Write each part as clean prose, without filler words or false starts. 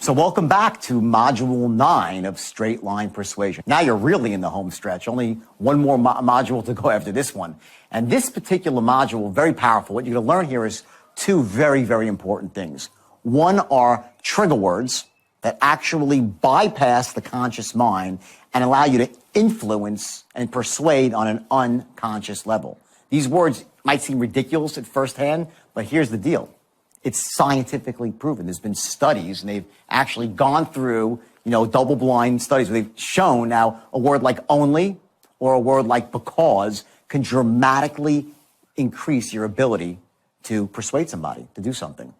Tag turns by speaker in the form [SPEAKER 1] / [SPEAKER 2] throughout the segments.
[SPEAKER 1] So welcome back to Module 9 of Straight Line Persuasion. Now you're really in the home stretch. Only one more module to go after this one. And this particular module, very powerful. What you're going to learn here is two very, very important things. One are trigger words that actually bypass the conscious mind and allow you to influence and persuade on an unconscious level. These words might seem ridiculous at first hand, but here's the deal. It's scientifically proven. There's been studies, and they've actually gone through, double-blind studies where they've shown now a word like only or a word like because can dramatically increase your ability to persuade somebody to do something.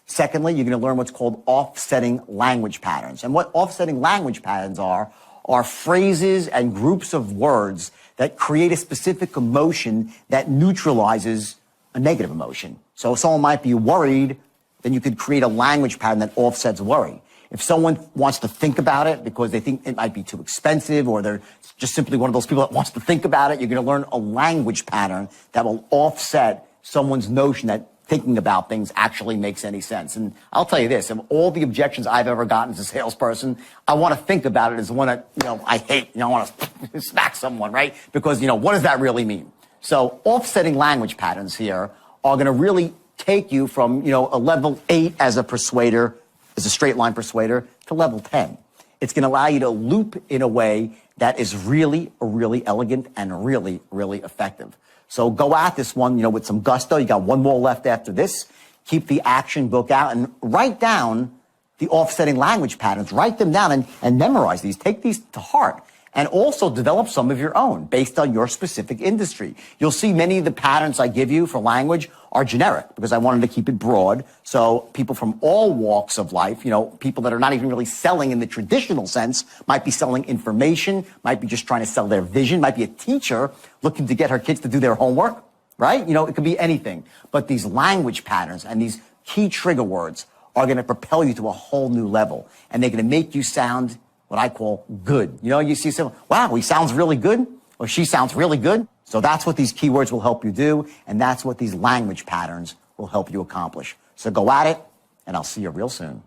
[SPEAKER 1] Secondly, you're going to learn what's called offsetting language patterns. And what offsetting language patterns are phrases and groups of words that create a specific emotion that neutralizes a negative emotion. So if someone might be worried, then you could create a language pattern that offsets worry. If someone wants to think about it because they think it might be too expensive, or they're just simply one of those people that wants to think about it, you're going to learn a language pattern that will offset someone's notion that thinking about things actually makes any sense. And I'll tell you this, of all the objections I've ever gotten as a salesperson, I want to think about it as one that, I hate. I want to smack someone, right? Because, what does that really mean? So offsetting language patterns here are going to really take you from, a level 8 as a persuader, as a straight line persuader, to level 10. It's going to allow you to loop in a way that is really, really elegant and really, really effective. So go at this one, with some gusto. You got one more left after this. Keep the action book out and write down the offsetting language patterns. Write them down and memorize these. Take these to heart. And also develop some of your own based on your specific industry. You'll see many of the patterns I give you for language are generic because I wanted to keep it broad. So people from all walks of life, people that are not even really selling in the traditional sense, might be selling information, might be just trying to sell their vision, might be a teacher looking to get her kids to do their homework, right? It could be anything. But these language patterns and these key trigger words are going to propel you to a whole new level. And they're going to make you sound what I call good. You see someone, wow, he sounds really good, or she sounds really good. So that's what these keywords will help you do, and that's what these language patterns will help you accomplish. So go at it, and I'll see you real soon.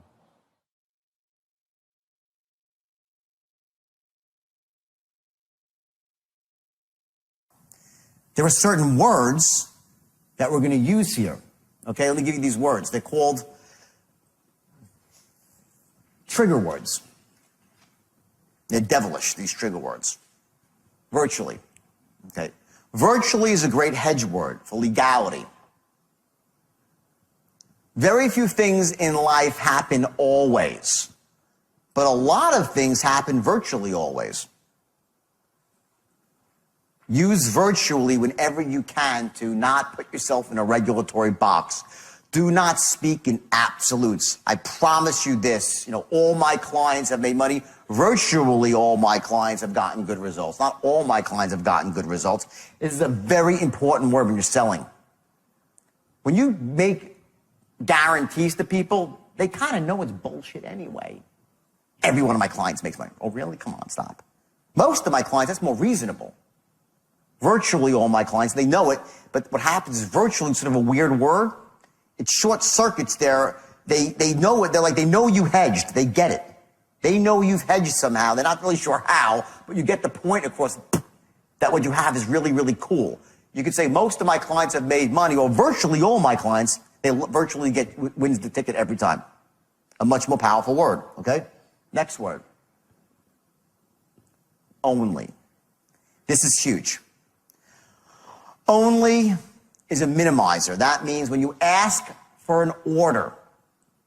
[SPEAKER 1] There are certain words that we're going to use here. Okay, let me give you these words. They're called trigger words. They're devilish, these trigger words. Virtually. Okay. Virtually is a great hedge word for legality. Very few things in life happen always, but a lot of things happen virtually always. Use virtually whenever you can to not put yourself in a regulatory box. Do not speak in absolutes. I promise you this, all my clients have made money. Virtually all my clients have gotten good results. Not all my clients have gotten good results. This is a very important word when you're selling. When you make guarantees to people, they kind of know it's bullshit anyway. Every one of my clients makes money. Oh, really? Come on, stop. Most of my clients, that's more reasonable. Virtually all my clients, they know it, but what happens is virtually instead of a weird word, it short circuits they know it. They know you hedged. They get it. They know you've hedged somehow. They're not really sure how, but you get the point across that what you have is really, really cool. You could say most of my clients have made money, or virtually all my clients, they virtually wins the ticket every time. A much more powerful word, okay? Next word. Only. This is huge. Only is a minimizer. That means when you ask for an order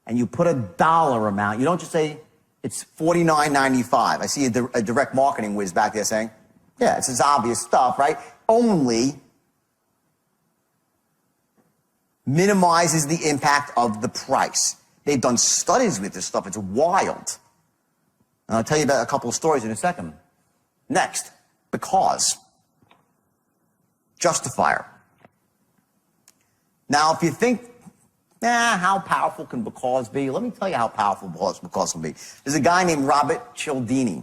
[SPEAKER 1] and you put a dollar amount, you don't just say it's $49.95. I see a direct marketing whiz back there saying, yeah, it's this obvious stuff, right? Only minimizes the impact of the price. They've done studies with this stuff. It's wild. And I'll tell you about a couple of stories in a second. Next, because. Justifier. Now, if you think, how powerful can because be? Let me tell you how powerful because can be. There's a guy named Robert Cialdini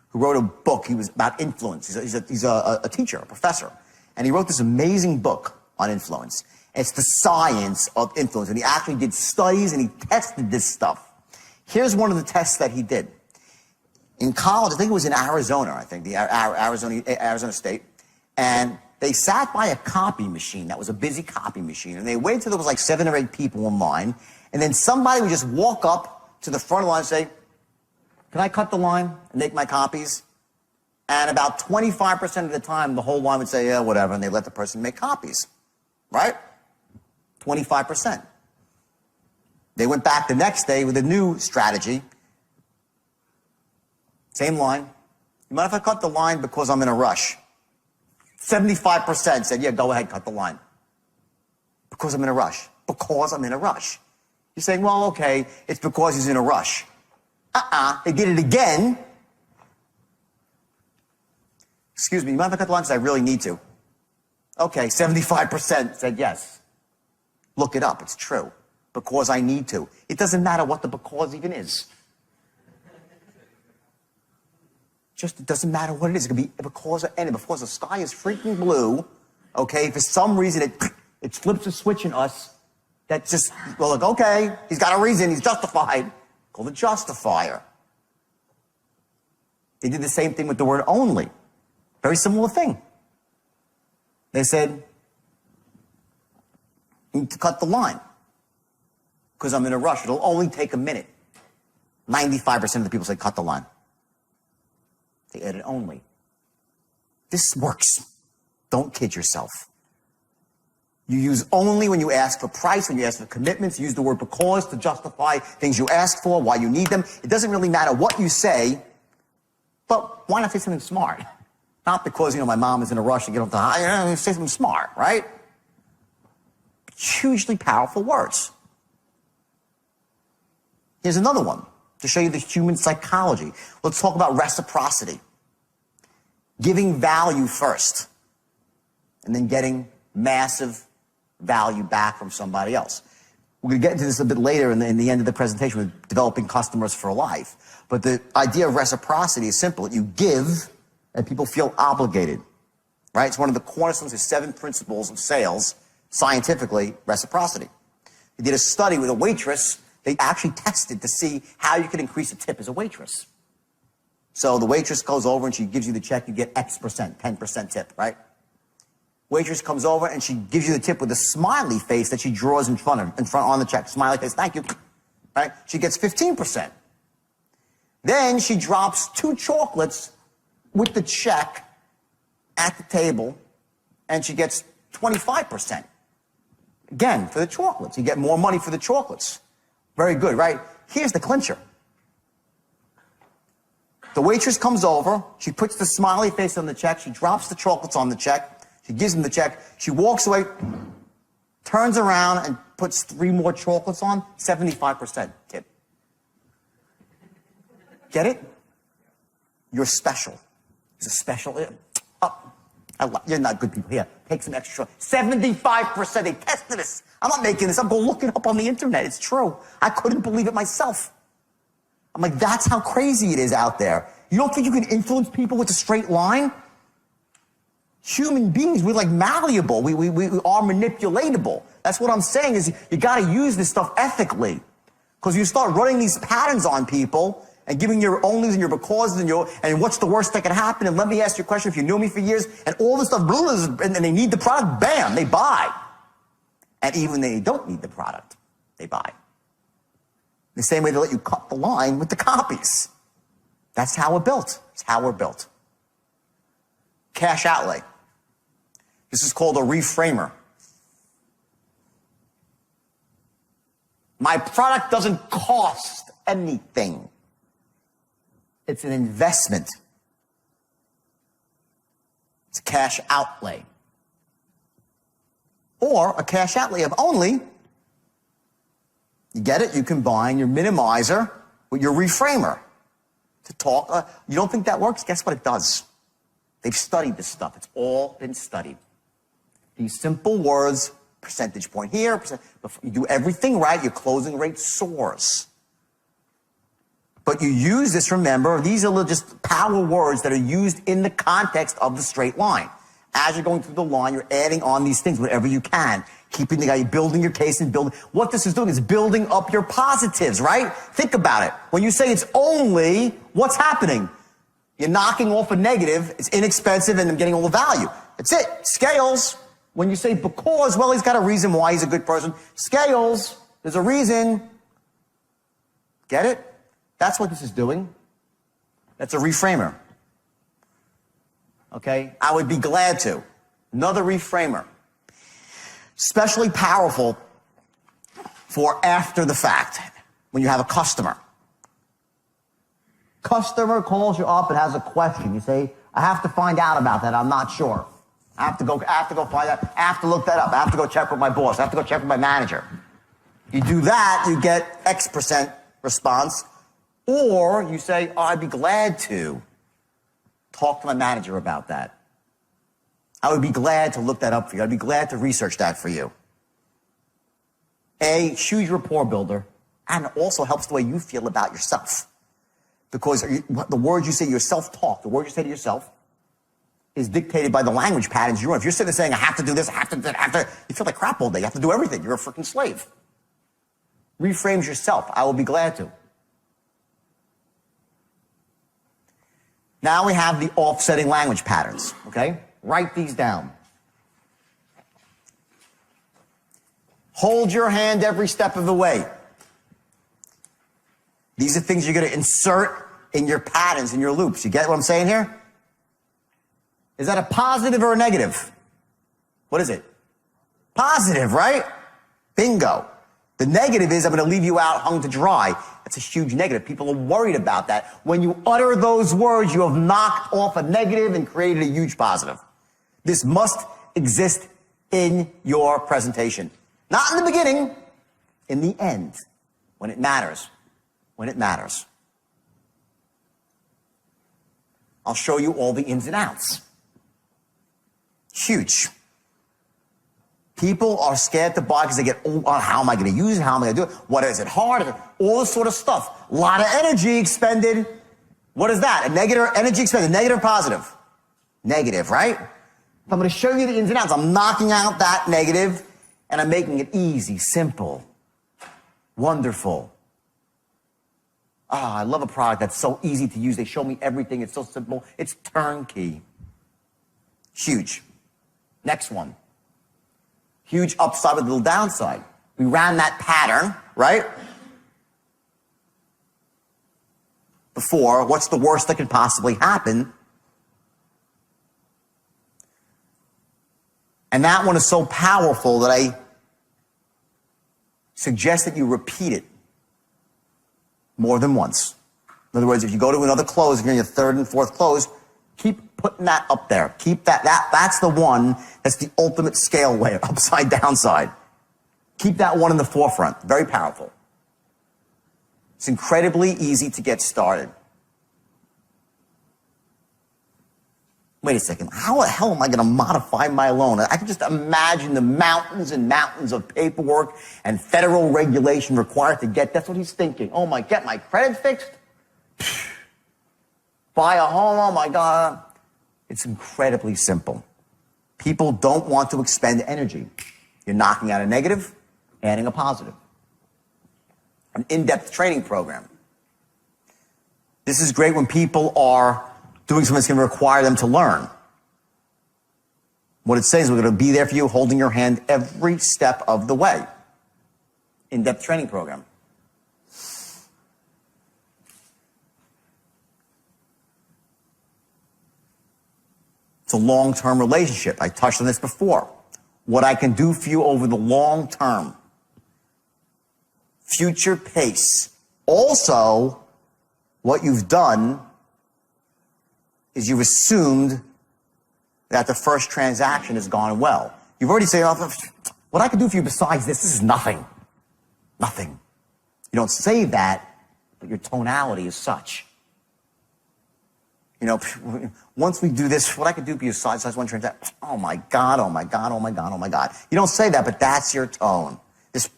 [SPEAKER 1] who wrote a book. He was about influence. He's a teacher, a professor. And he wrote this amazing book on influence. It's the science of influence. And he actually did studies and he tested this stuff. Here's one of the tests that he did. In college, I think it was in Arizona, Arizona State, and they sat by a copy machine that was a busy copy machine, and they waited till there was like 7 or 8 people in line, and then somebody would just walk up to the front of the line and say, can I cut the line and make my copies? And about 25% of the time, the whole line would say, yeah, whatever, and they let the person make copies, right? 25%. They went back the next day with a new strategy. Same line. You mind if I cut the line because I'm in a rush? 75% said, yeah, go ahead, cut the line. Because I'm in a rush. Because I'm in a rush. You're saying, well, okay, it's because he's in a rush. They did it again. Excuse me, you mind if I cut the line? Because I really need to. Okay, 75% said yes. Look it up, it's true. Because I need to. It doesn't matter what the because even is. Just, it doesn't matter what it is. It could be because of anything. Because the sky is freaking blue, okay, for some reason it flips a switch in us that just, well, look, okay, he's got a reason, he's justified. Called a justifier. They did the same thing with the word only. Very similar thing. They said, you need to cut the line because I'm in a rush. It'll only take a minute. 95% of the people say cut the line. They added only. This works. Don't kid yourself. You use only when you ask for price, when you ask for commitments. You use the word because to justify things you ask for, why you need them. It doesn't really matter what you say, but why not say something smart? Not because, my mom is in a rush to get off the high. Say something smart, right? Hugely powerful words. Here's another one to show you the human psychology. Let's talk about reciprocity. Giving value first, and then getting massive value back from somebody else. We're going to get into this a bit later in the end of the presentation with developing customers for life. But the idea of reciprocity is simple. You give, and people feel obligated, right? It's one of the cornerstones of 7 principles of sales, scientifically, reciprocity. They did a study with a waitress. They actually tested to see how you could increase a tip as a waitress. So the waitress goes over and she gives you the check, you get X percent, 10% tip, right? Waitress comes over and she gives you the tip with a smiley face that she draws in front on the check. Smiley face, thank you, right? She gets 15%. Then she drops 2 chocolates with the check at the table, and she gets 25%. Again, for the chocolates. You get more money for the chocolates. Very good, right? Here's the clincher. The waitress comes over, she puts the smiley face on the check, she drops the chocolates on the check, she gives him the check, she walks away, turns around and puts 3 more chocolates on, 75% tip. Get it? You're special. It's a special. You're not good people. Here, take some extra. 75%. They tested this. I'm not making this. I'm going to look it up on the internet. It's true. I couldn't believe it myself. I'm like, that's how crazy it is out there. You don't think you can influence people with a straight line? Human beings, we're like malleable. We are manipulatable. That's what I'm saying is you got to use this stuff ethically. Because you start running these patterns on people and giving your onlys and your becauses and what's the worst that can happen, and let me ask you a question, if you knew me for years, and all this stuff, and they need the product, bam, they buy. And even they don't need the product, they buy. The same way they let you cut the line with the copies. That's how we're built. It's how we're built. Cash outlay. This is called a reframer. My product doesn't cost anything. It's an investment. It's a cash outlay. Or a cash outlay of only, you get it? You combine your minimizer with your reframer to talk. You don't think that works? Guess what it does? They've studied this stuff. It's all been studied. These simple words, percentage point here, you do everything right, your closing rate soars. But you use this, remember, these are just power words that are used in the context of the straight line. As you're going through the line, you're adding on these things wherever you can. Keeping the guy, building your case and building. What this is doing is building up your positives, right? Think about it. When you say it's only, what's happening? You're knocking off a negative. It's inexpensive and I'm getting all the value. That's it. Scales. When you say because, well, he's got a reason why he's a good person. Scales. There's a reason. Get it? That's what this is doing. That's a reframer. Okay? I would be glad to. Another reframer. Especially powerful for after the fact, when you have a customer. Customer calls you up and has a question. You say, I have to find out about that. I'm not sure. I have to go find out. I have to look that up. I have to go check with my boss. I have to go check with my manager. You do that, you get X% response. Or you say, oh, I'd be glad to talk to my manager about that. I would be glad to look that up for you. I'd be glad to research that for you. A huge rapport builder, and it also helps the way you feel about yourself. Because the words you say, your self-talk, the words you say to yourself, is dictated by the language patterns you're in. If you're sitting there saying, I have to do this, I have to do that, you feel like crap all day. You have to do everything. You're a freaking slave. Reframes yourself. I will be glad to. Now we have the offsetting language patterns, okay? Write these down. Hold your hand every step of the way. These are things you're going to insert in your patterns, in your loops. You get what I'm saying here? Is that a positive or a negative? What is it? Positive, right? Bingo. The negative is I'm going to leave you out hung to dry. That's a huge negative. People are worried about that. When you utter those words, you have knocked off a negative and created a huge positive. This must exist in your presentation. Not in the beginning, in the end, when it matters. When it matters. I'll show you all the ins and outs. Huge. People are scared to buy because they get, oh, how am I going to use it? How am I going to do it? What is it hard? All this sort of stuff. A lot of energy expended. What is that? A negative energy expended. Negative or positive? Negative, right? If I'm going to show you the ins and outs, I'm knocking out that negative and I'm making it easy, simple, wonderful. I love a product that's so easy to use. They show me everything. It's so simple. It's turnkey. Huge. Next one. Huge upside with a little downside. We ran that pattern, right? Before, what's the worst that could possibly happen? And that one is so powerful that I suggest that you repeat it more than once. In other words, if you go to another close, if you're in your third and fourth close, keep putting that up there. Keep that's the one that's the ultimate scale way, upside downside. Keep that one in the forefront. Very powerful. It's incredibly easy to get started. Wait a second, how the hell am I going to modify my loan? I can just imagine the mountains and mountains of paperwork and federal regulation required to get, that's what he's thinking. Oh my, get my credit fixed? Buy a home, oh my God. It's incredibly simple. People don't want to expend energy. You're knocking out a negative, adding a positive. An in-depth training program. This is great when people are doing something that's going to require them to learn. What it says, we're going to be there for you, holding your hand every step of the way. In-depth training program. It's a long-term relationship. I touched on this before. What I can do for you over the long term. Future pace. Also, what you've done is you've assumed that the first transaction has gone well. You've already said, oh, what I can do for you besides this is nothing. Nothing. You don't say that, but your tonality is such. You know, once we do this, what I could do for you besides one transaction, oh my God, oh my God, oh my God, oh my God. You don't say that, but that's your tone. This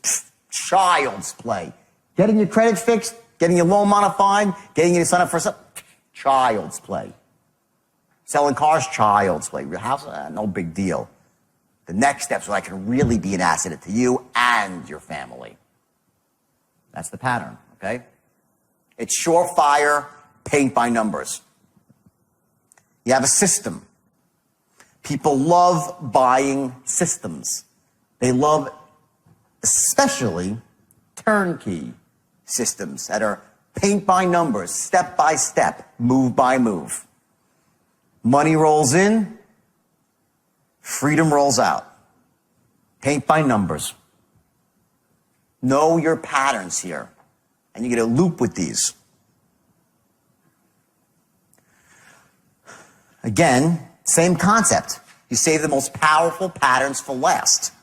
[SPEAKER 1] child's play. Getting your credit fixed, getting your loan modified, getting you to sign up for something, child's play. Selling cars, child's play. Your house, no big deal. the next step so I can really be an asset to you and your family. That's the pattern, okay? It's surefire, paint by numbers. You have a system. People love buying systems. They love especially turnkey systems that are paint by numbers, step by step, move by move. Money rolls in, freedom rolls out. Paint by numbers. Know your patterns here, and you get a loop with these. Again, same concept. You save the most powerful patterns for last.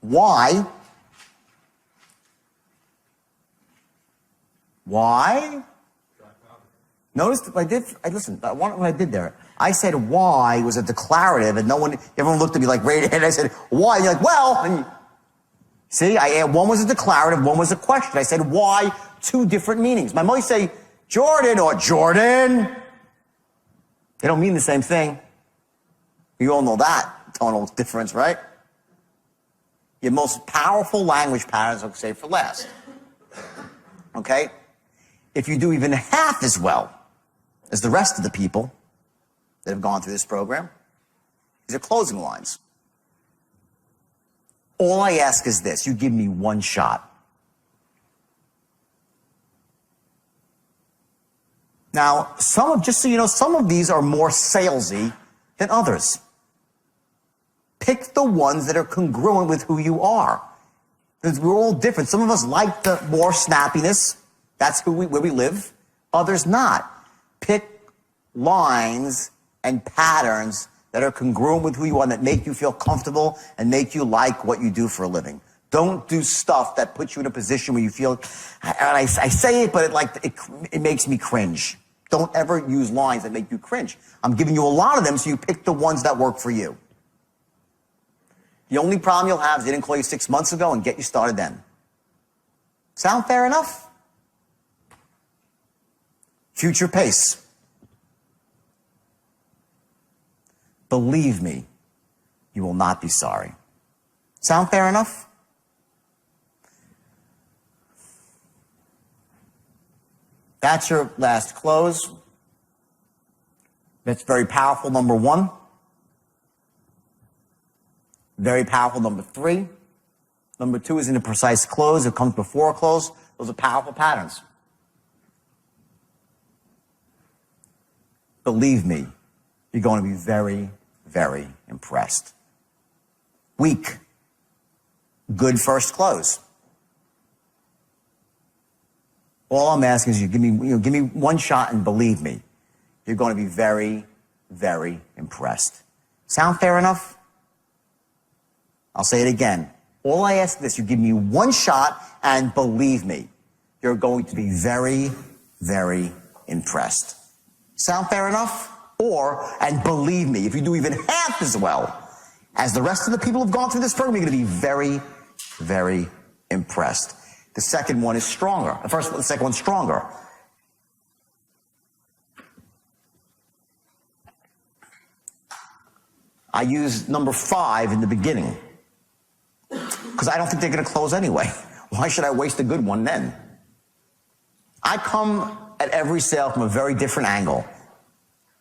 [SPEAKER 1] Why? Why? Notice what I did there. I said why was a declarative, and everyone looked at me like right ahead. I said why. And you're like, well, and see, one was a declarative, one was a question. I said why, two different meanings. My mother say Jordan or Jordan. They don't mean the same thing. You all know that tonal difference, right? Your most powerful language patterns are saved for last. Okay? If you do even half as well as the rest of the people that have gone through this program, these are closing lines. All I ask is this: you give me one shot. Now, just so you know, some of these are more salesy than others. Pick the ones that are congruent with who you are. Because we're all different. Some of us like the more snappiness. That's where we live. Others not. Pick lines and patterns that are congruent with who you are, that make you feel comfortable and make you like what you do for a living. Don't do stuff that puts you in a position where you feel, and I say it, but it makes me cringe. Don't ever use lines that make you cringe. I'm giving you a lot of them, so you pick the ones that work for you. The only problem you'll have is they didn't call you 6 months ago and get you started then. Sound fair enough? Future pace. Believe me, you will not be sorry. Sound fair enough? That's your last close. That's very powerful, number one. Very powerful, number three. Number two is in a precise close. It comes before a close. Those are powerful patterns. Believe me, you're going to be very, very impressed. Weak. Good first close. All I'm asking is you give me one shot, and believe me, you're going to be very, very impressed. Sound fair enough? I'll say it again. All I ask is this: you give me one shot, and believe me, you're going to be very, very impressed. Sound fair enough? And believe me, if you do even half as well as the rest of the people who've gone through this program, you're going to be very, very impressed. The second one is stronger. The second one's stronger. I use number 5 in the beginning because I don't think they're going to close anyway. Why should I waste a good one then? I come at every sale from a very different angle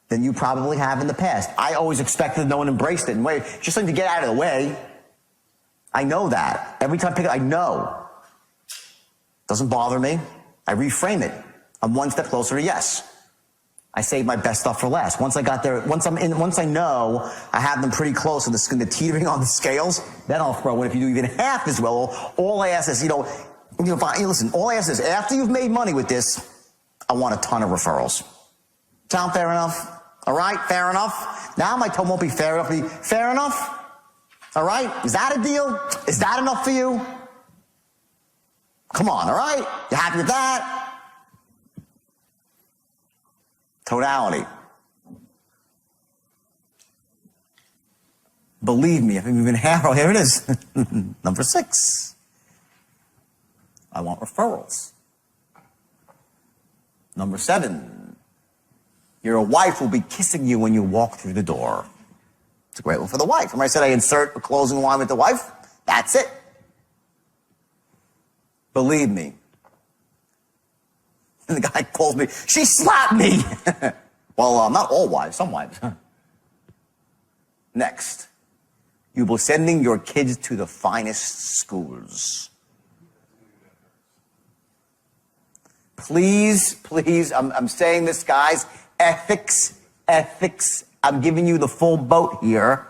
[SPEAKER 1] than you probably have in the past. I always expected no one embraced it. And wait, just something to get out of the way. I know that. Every time I pick it, I know. Doesn't bother me. I reframe it. I'm one step closer to yes. I save my best stuff for last. Once I got there, once I know I have them pretty close and the teetering on the scales, then I'll throw in. If you do even half as well, all I ask is, listen, all I ask is, after you've made money with this, I want a ton of referrals. Sound fair enough? All right, fair enough? Now my tone won't be fair enough. Be fair enough? All right? Is that a deal? Is that enough for you? Come on, all right? You happy with that? Tonality. Believe me, if you've been half, here it is. Number 6. I want referrals. Number 7. Your wife will be kissing you when you walk through the door. It's a great one for the wife. Remember I said I insert a closing line with the wife? That's it. Believe me. And the guy calls me, she slapped me. Well, not all wives, some wives. Next, you'll be sending your kids to the finest schools. Please, please, I'm saying this, guys, ethics. I'm giving you the full boat here,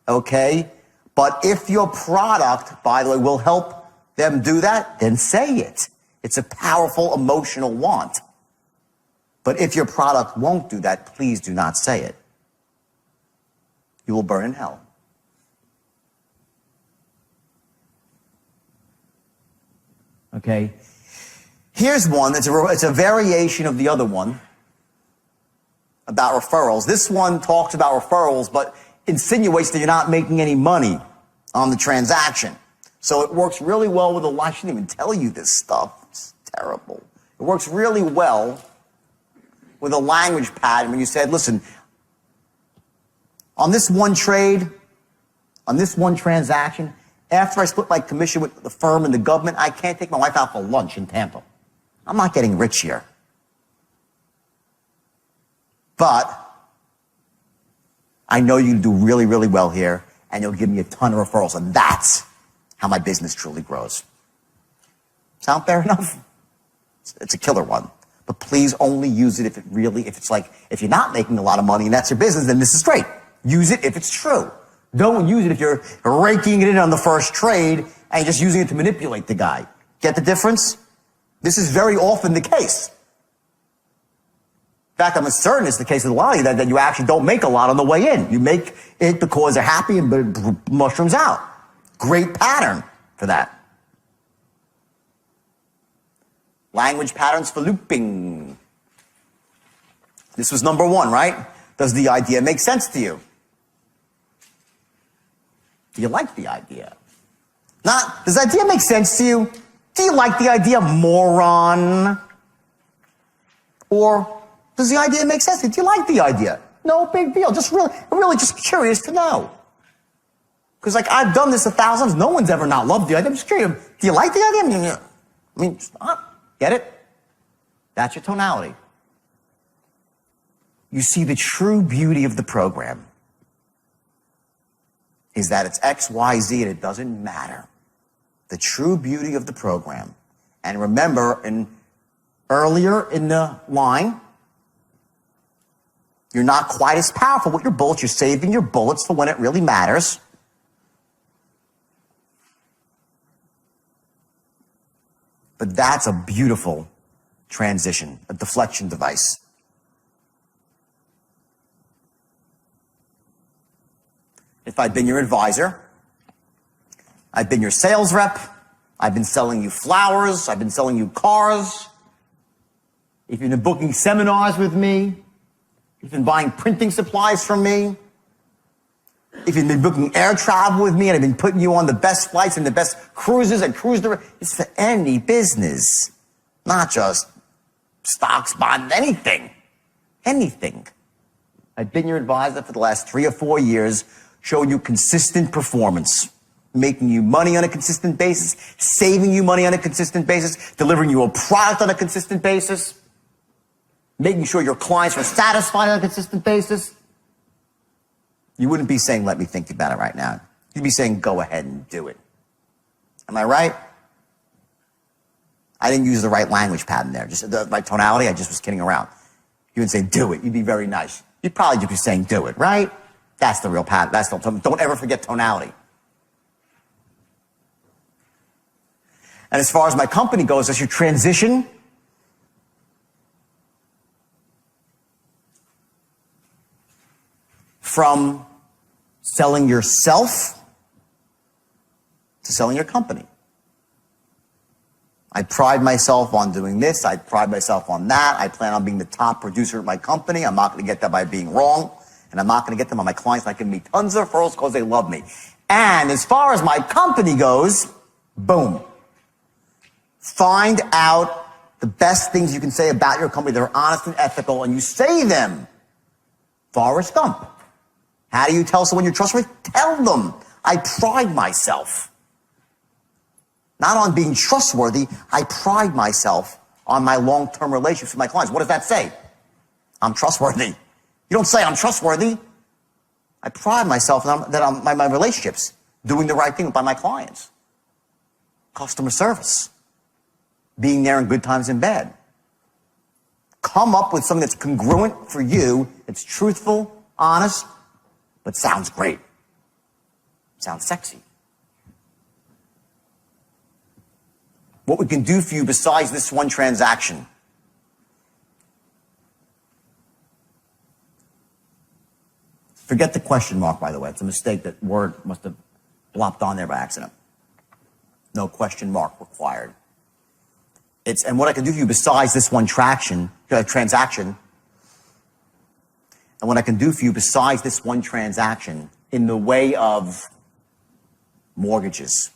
[SPEAKER 1] okay? But if your product, by the way, will help them do that, then say it. It's a powerful emotional want. But if your product won't do that, please do not say it. You will burn in hell. Okay? Here's one. It's a variation of the other one about referrals. This one talks about referrals, but insinuates that you're not making any money on the transaction. So it works really well with I shouldn't even tell you this stuff. It's terrible. It works really well with a language pattern when you said, listen, on this one trade, on this one transaction, after I split my commission with the firm and the government, I can't take my wife out for lunch in Tampa. I'm not getting rich here. But I know you do really, really well here, and you'll give me a ton of referrals, and that's how my business truly grows. Sound fair enough? It's a killer one. But please only use it if you're not making a lot of money and that's your business, then this is great. Use it if it's true. Don't use it if you're raking it in on the first trade and you're just using it to manipulate the guy. Get the difference? This is very often the case. In fact, I'm certain it's the case with a lot of you that you actually don't make a lot on the way in. You make it because they're happy and it mushrooms out. Great pattern for that. Language patterns for looping. This was number one, right? Does the idea make sense to you? Do you like the idea? Does the idea make sense to you? Do you like the idea, moron? Or does the idea make sense to you? Do you like the idea? No big deal. Just really just curious to know. Because I've done this 1,000 times. No one's ever not loved the idea. I'm just curious. Do you like the idea? I mean, get it? That's your tonality. You see, the true beauty of the program is that it's X, Y, Z, and it doesn't matter. The true beauty of the program. And remember, earlier in the line, you're not quite as powerful with your bullets. You're saving your bullets for when it really matters. But that's a beautiful transition, a deflection device. If I'd been your advisor, I've been your sales rep, I've been selling you flowers, I've been selling you cars, if you've been booking seminars with me, if you've been buying printing supplies from me, if you've been booking air travel with me and I've been putting you on the best flights and the best cruises and it's for any business, not just stocks, bonds, anything. I've been your advisor for the last 3 or 4 years, showing you consistent performance, making you money on a consistent basis, saving you money on a consistent basis, delivering you a product on a consistent basis, making sure your clients are satisfied on a consistent basis. You wouldn't be saying, let me think about it right now. You'd be saying, go ahead and do it. Am I right? I didn't use the right language pattern there. Just the right tonality, I just was kidding around. You would say, do it. You'd be very nice. You'd probably just be saying, do it, right? That's the real pattern. Don't ever forget tonality. And as far as my company goes, as you transition from selling yourself to selling your company. I pride myself on doing this. I pride myself on that. I plan on being the top producer of my company. I'm not going to get that by being wrong. And I'm not going to get them on my clients not giving me tons of referrals because they love me. And as far as my company goes, boom. Find out the best things you can say about your company that are honest and ethical, and you say them. Forrest Gump. How do you tell someone you're trustworthy? Tell them, I pride myself not on being trustworthy, I pride myself on my long-term relationships with my clients. What does that say? I'm trustworthy. You don't say I'm trustworthy. I pride myself that I'm my relationships, doing the right thing by my clients. Customer service. Being there in good times and bad. Come up with something that's congruent for you, that's truthful, honest, but sounds great. Sounds sexy. What we can do for you besides this one transaction. Forget the question mark, by the way. It's a mistake. That word must have blopped on there by accident. No question mark required. And what I can do for you besides this one transaction, and what I can do for you besides this one transaction in the way of mortgages,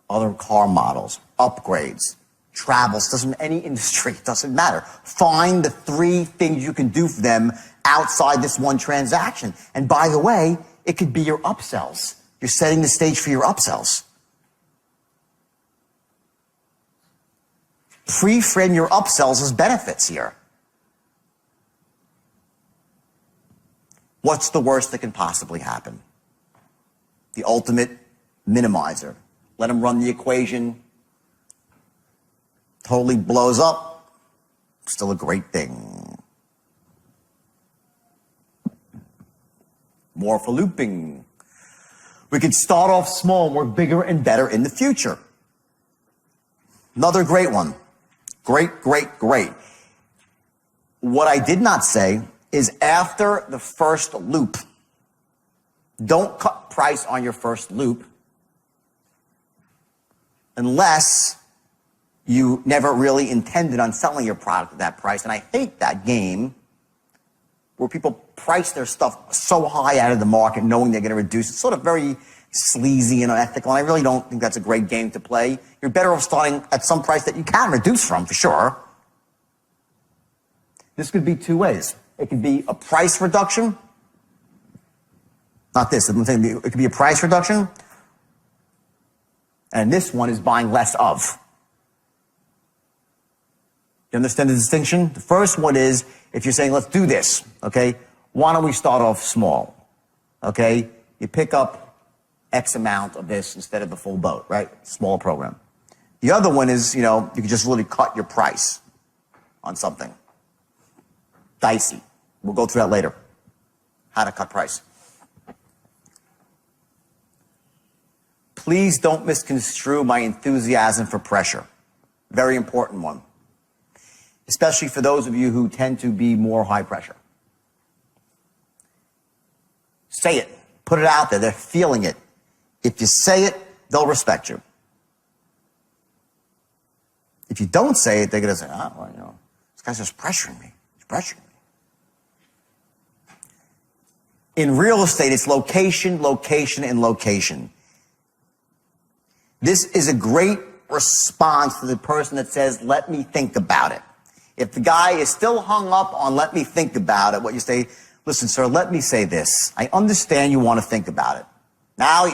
[SPEAKER 1] other car models, upgrades, travels, any industry, doesn't matter. Find the 3 things you can do for them outside this one transaction. And by the way, it could be your upsells. You're setting the stage for your upsells. Pre-frame your upsells as benefits here. What's the worst that can possibly happen? The ultimate minimizer. Let them run the equation. Totally blows up. Still a great thing. More for looping. We could start off small and work bigger and better in the future. Another great one. Great, great, great. What I did not say is after the first loop, don't cut price on your first loop unless you never really intended on selling your product at that price. And I hate that game where people price their stuff so high out of the market knowing they're going to reduce. It's sort of very sleazy and unethical, and I really don't think that's a great game to play. You're better off starting at some price that you can reduce from, for sure. This could be 2 ways. It could be a price reduction. Not this. I'm saying it could be a price reduction. And this one is buying less of. You understand the distinction? The first one is if you're saying, let's do this, okay? Why don't we start off small, okay? You pick up X amount of this instead of the full boat, right? Small program. The other one is, you can just really cut your price on something. Dicey. We'll go through that later. How to cut price. Please don't misconstrue my enthusiasm for pressure. Very important one. Especially for those of you who tend to be more high pressure. Say it. Put it out there. They're feeling it. If you say it, they'll respect you. If you don't say it, they're going to say, this guy's just pressuring me. He's pressuring me. In real estate, it's location, location, and location. This is a great response to the person that says, let me think about it. If the guy is still hung up on let me think about it, what you say, listen, sir, let me say this. I understand you want to think about it. Now,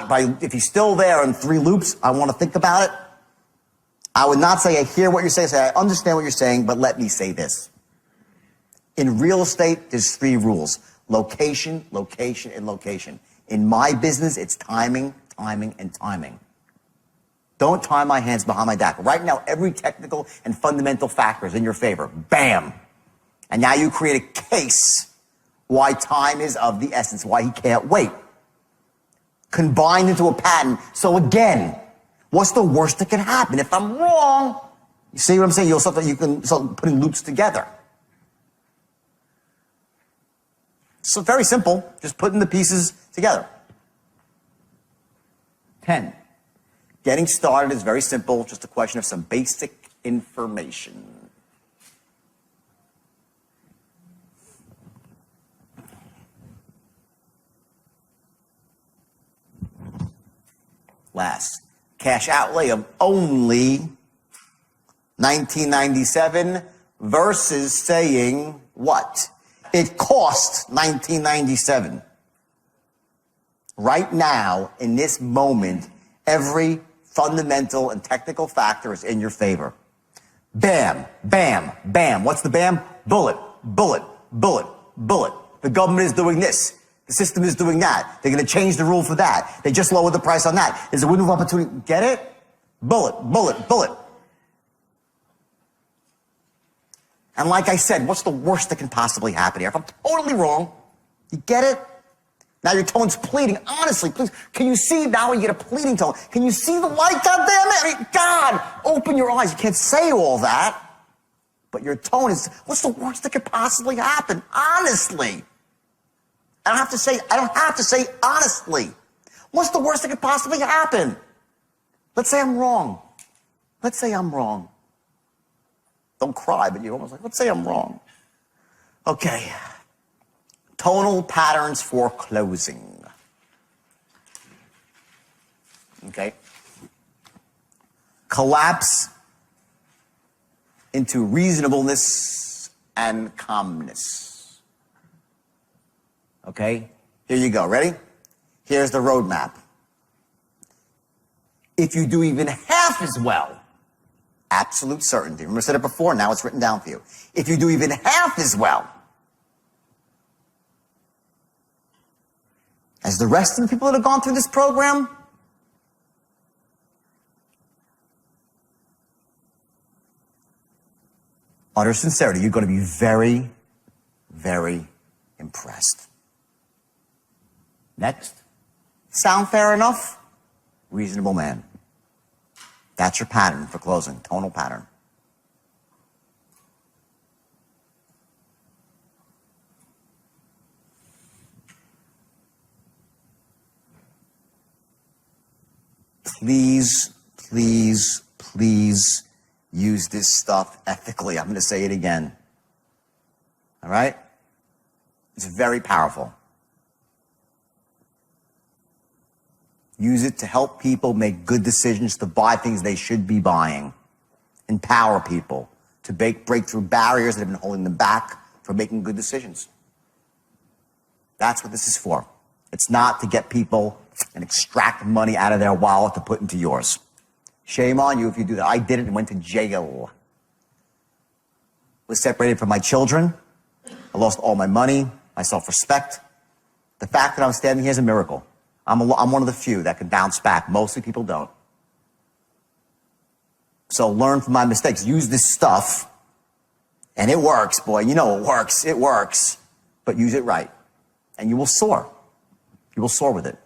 [SPEAKER 1] if he's still there in 3 loops, I want to think about it. I would not say I hear what you're saying. Say, I understand what you're saying, but let me say this. In real estate, there's 3 rules. Location, location, and location. In my business, it's timing, timing, and timing. Don't tie my hands behind my back. Right now, every technical and fundamental factor is in your favor. Bam. And now you create a case why time is of the essence, why he can't wait. Combined into a patent. So again, what's the worst that can happen? If I'm wrong, you see what I'm saying? You can start putting loops together. So very simple, just putting the pieces together. 10. Getting started is very simple, just a question of some basic information. Last, cash outlay of only $19.97 versus saying what? It cost $19.97. Right now, in this moment, every fundamental and technical factor is in your favor. Bam, bam, bam. What's the bam? Bullet, bullet, bullet, bullet. The government is doing this. The system is doing that. They're going to change the rule for that. They just lowered the price on that. There's a window of opportunity. Get it? Bullet, bullet, bullet. And like I said, what's the worst that can possibly happen here? If I'm totally wrong, you get it? Now your tone's pleading. Honestly, please, can you see now when you get a pleading tone? Can you see the light, goddammit? I mean, God, open your eyes. You can't say all that, but your tone is, what's the worst that could possibly happen? Honestly. I don't have to say honestly. What's the worst that could possibly happen? Let's say I'm wrong. Let's say I'm wrong. Don't cry, but you're almost like, let's say I'm wrong. Okay. Tonal patterns for closing. Okay. Collapse into reasonableness and calmness. Okay? Here you go. Ready? Here's the roadmap. If you do even half as well, absolute certainty. Remember I said it before, now it's written down for you. If you do even half as well as the rest of the people that have gone through this program, utter sincerity, you're going to be very, very impressed. Next. Sound fair enough? Reasonable man. That's your pattern for closing, tonal pattern. Please, please, please use this stuff ethically. I'm going to say it again. All right? It's very powerful. Use it to help people make good decisions, to buy things they should be buying. Empower people to break through barriers that have been holding them back from making good decisions. That's what this is for. It's not to get people and extract money out of their wallet to put into yours. Shame on you if you do that. I did it and went to jail. Was separated from my children. I lost all my money, my self-respect. The fact that I'm standing here is a miracle. I'm one of the few that can bounce back. Mostly people don't. So learn from my mistakes. Use this stuff. And it works, boy. You know it works. It works. But use it right. And you will soar. You will soar with it.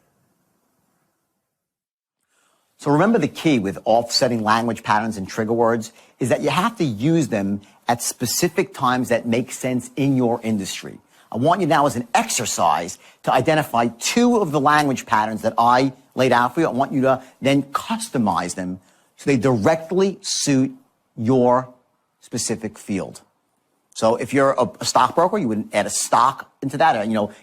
[SPEAKER 1] So remember the key with offsetting language patterns and trigger words is that you have to use them at specific times that make sense in your industry. I want you now as an exercise to identify 2 of the language patterns that I laid out for you. I want you to then customize them so they directly suit your specific field. So if you're a stockbroker, you would add a stock into that.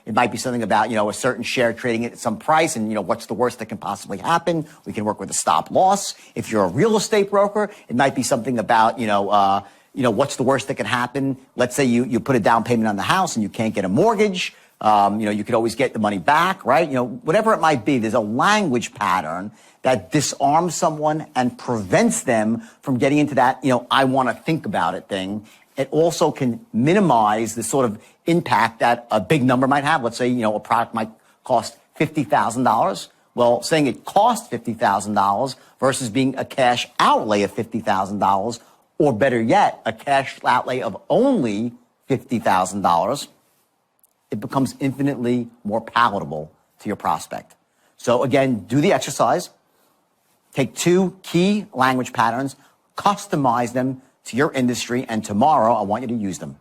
[SPEAKER 1] It might be something about, a certain share trading at some price and, what's the worst that can possibly happen. We can work with a stop loss. If you're a real estate broker, it might be something about, what's the worst that can happen? Let's say you put a down payment on the house and you can't get a mortgage. You could always get the money back, right? Whatever it might be, there's a language pattern that disarms someone and prevents them from getting into that, I want to think about it thing. It also can minimize the sort of impact that a big number might have. Let's say, a product might cost $50,000. Well, saying it cost $50,000 versus being a cash outlay of $50,000, or better yet, a cash outlay of only $50,000, it becomes infinitely more palatable to your prospect. So again, do the exercise. Take 2 key language patterns, customize them to your industry, and tomorrow I want you to use them.